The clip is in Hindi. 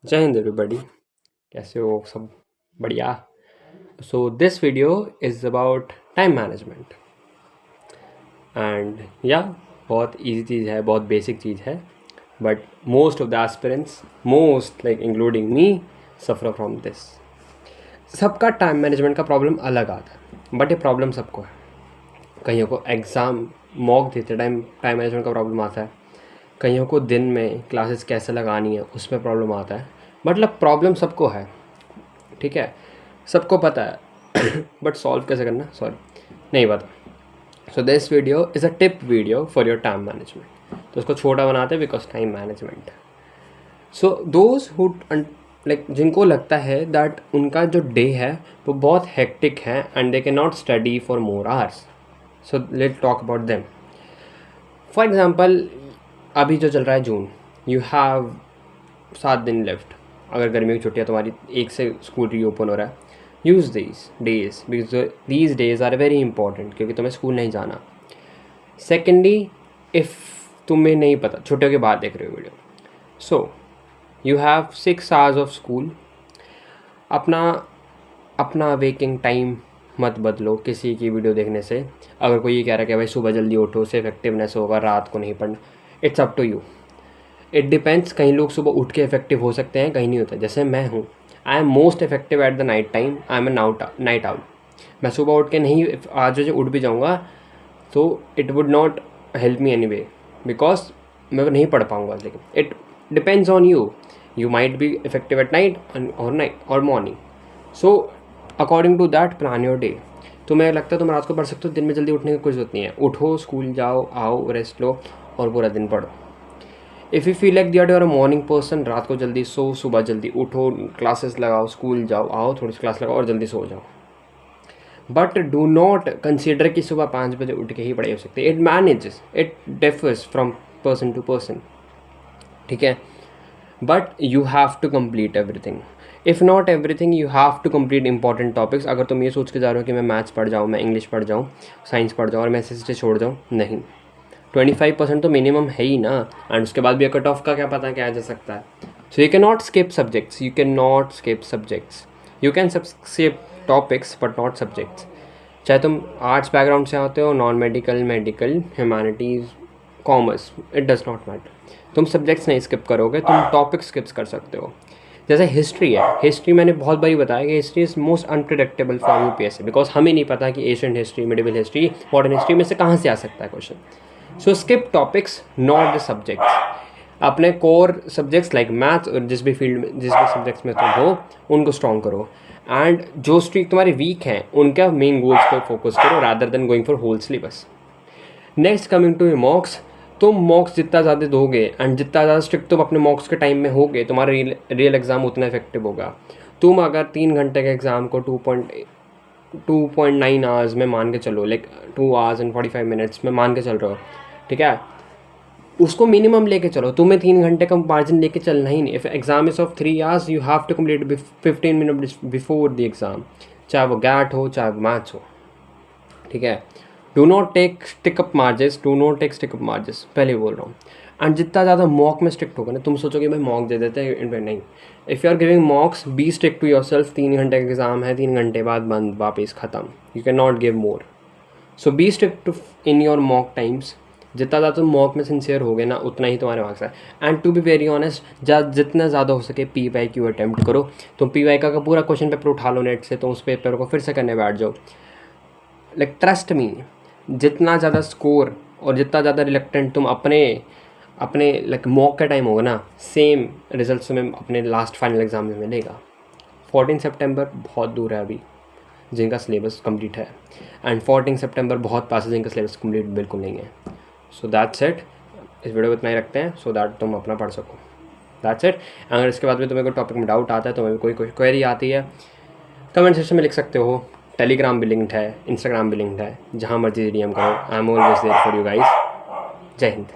जय हिंद एवरीबॉडी। कैसे हो सब? बढ़िया। So this video is about time management and या बहुत इजी चीज़ है, बहुत बेसिक चीज़ है, but most of the aspirants, most like including me, suffer from this. सबका टाइम मैनेजमेंट का प्रॉब्लम अलग आता है, बट ये प्रॉब्लम सबको है। कईयों को एग्ज़ाम मॉक देते टाइम टाइम मैनेजमेंट का प्रॉब्लम आता है, कईयों को दिन में क्लासेस कैसे लगानी है उसमें प्रॉब्लम आता है। मतलब प्रॉब्लम सबको है, ठीक है, सबको पता है बट सॉल्व कैसे करना नहीं पता। So this video is a tip video for your time management. तो उसको छोटा बनाते हैं because time management. So those who like जिनको लगता है दैट उनका जो डे है वो बहुत हेक्टिक है and they can not study for more hours, so let talk about them. For example, अभी जो चल रहा है जून, यू हैव 7 दिन लेफ्ट। अगर गर्मी की छुट्टियाँ तुम्हारी 1 से स्कूल रीओपन हो रहा है, use these days because these days are very important, क्योंकि तुम्हें स्कूल नहीं जाना। सेकेंडली, इफ़ तुम्हें नहीं पता, छुट्टियों के बाद देख रहे हो video, so you have 6 hours of school. अपना वेकिंग टाइम मत बदलो किसी की वीडियो देखने से। अगर कोई ये कह रहा है कि भाई सुबह जल्दी उठो, उससे इफेक्टिवनेस होगा, रात को नहीं पढ़ना, it's up to you. It depends. कहीं लोग सुबह उठ के इफेक्टिव हो सकते हैं, कहीं नहीं होते। जैसे मैं हूँ, I am most effective at the night time. I am a night owl. मैं सुबह उठ के नहीं, आज जो उठ भी जाऊँगा तो it would not help me anyway, because मैं नहीं पढ़ पाऊँगा। लेकिन it depends on you. You might be effective at night और morning. So according to that plan your day. तुम्हें लगता है तुम रात को पढ़ सकते हो, दिन में जल्दी उठने की कोई ज़रूरत नहीं है। उठो, स्कूल जाओ, आओ, रेस्ट लो और पूरा दिन पढ़ो। If you feel like that you are a morning person, रात को जल्दी सो, सुबह जल्दी उठो, क्लासेस लगाओ, स्कूल जाओ, आओ, थोड़ी सी क्लास लगाओ और जल्दी सो जाओ। बट डू नॉट कंसिडर कि सुबह 5 बजे उठ के ही पढ़ाई हो सकती है। It manages, it differs from person to person, ठीक है। But you have to complete everything. If not everything, you have to complete important topics. अगर तुम ये सोच के जा रहे हो कि मैं मैथ्स पढ़ जाऊँ, मैं इंग्लिश पढ़ जाऊँ, साइंस पढ़ जाऊँ और मैं हिस्ट्री छोड़ जाऊँ, नहीं। 25% तो मिनिमम है ही ना, एंड उसके बाद भी कट ऑफ का क्या पता क्या आ जा सकता है। So you can not skip subjects, you can skip topics but not subjects. चाहे तुम आर्ट्स बैकग्राउंड से आते हो, non medical, medical, humanities, commerce, it does not matter. तुम सब्जेक्ट्स नहीं स्किप करोगे, तुम टॉपिक स्किप्स कर सकते हो। जैसे हिस्ट्री है, हिस्ट्री मैंने बहुत बारी बताया कि history is most unpredictable for UPSC, because हमें नहीं पता कि ancient history, medieval history, modern history में से कहाँ से आ सकता है question. So skip topics, not the subjects. अपने कोर सब्जेक्ट्स लाइक मैथ्स और जिस भी फील्ड में, जिस भी सब्जेक्ट्स में तुम हो, उनको स्ट्रॉन्ग करो। एंड जो स्ट्रीक तुम्हारे वीक हैं उनका मेन गोल्स पर फोकस करो rather than going for whole syllabus. Next coming to mocks, तुम मॉक्स जितना ज़्यादा दोगे एंड जितना ज़्यादा स्ट्रिक्ट तुम अपने मॉक्स के टाइम में होगे, तुम्हारा रियल एग्ज़ाम उतना इफेक्टिव होगा। तुम अगर 3 घंटे के एग्ज़ाम को 2.9 आवर्स में मान के चलो, लाइक 2 आवर्स एंड 45 मिनट्स में मान के चल रहे हो, ठीक है, उसको मिनिमम लेके चलो। तुम्हें 3 घंटे का मार्जिन लेके चलना ही नहीं। If exam is of 3 hours, you have to complete 15 minute before the exam, चाहे वो गैट हो चाहे वो मैथ्स हो, ठीक है। डू नॉट टेक स्टिकअप मार्जेस, पहले बोल रहा हूँ। एंड जितना ज़्यादा मॉक में स्ट्रिक्ट होगा ना, तुम सोचोगे भाई मॉक दे देते हैं, नहीं। If you are giving mocks, be strict to yourself. 3 घंटे का एग्ज़ाम है, 3 घंटे बाद बंद, वापस ख़त्म। You can not give more. So be strict in your mock times. जितना ज़्यादा तुम मॉक में सिंसियर होगे ना, उतना ही तुम्हारे मार्क्स है। And to be very honest, जितना ज़्यादा हो सके PYQ अटैम्प्ट करो। तुम PYQ का पूरा क्वेश्चन पेपर उठा लो नेट से, तो उस पेपर को फिर से करने बैठ जाओ। लाइक ट्रस्ट मी, जितना ज़्यादा स्कोर और जितना ज़्यादा रिलेक्टेंट तुम अपने लाइक मॉक का टाइम होगा ना, सेम रिजल्ट्स में अपने लास्ट फाइनल एग्ज़ाम में मिलेगा। 14 सितंबर बहुत दूर है अभी जिनका सिलेबस कंप्लीट है, एंड 14 सितंबर बहुत पास है जिनका सिलेबस कंप्लीट बिल्कुल नहीं है। So that's it. इस वीडियो को इतना ही रखते हैं, सो दैट तुम अपना पढ़ सको। That's it. अगर इसके बाद भी तुम्हें कोई टॉपिक में डाउट आता है, तुम्हें कोई क्वेरी आती है, कमेंट सेक्शन में लिख सकते हो। टेलीग्राम भी लिंक्ड है, इंस्टाग्राम भी लिंक्ड है, जहाँ मर्जी DM करो। I am always there for you guys. जय हिंद।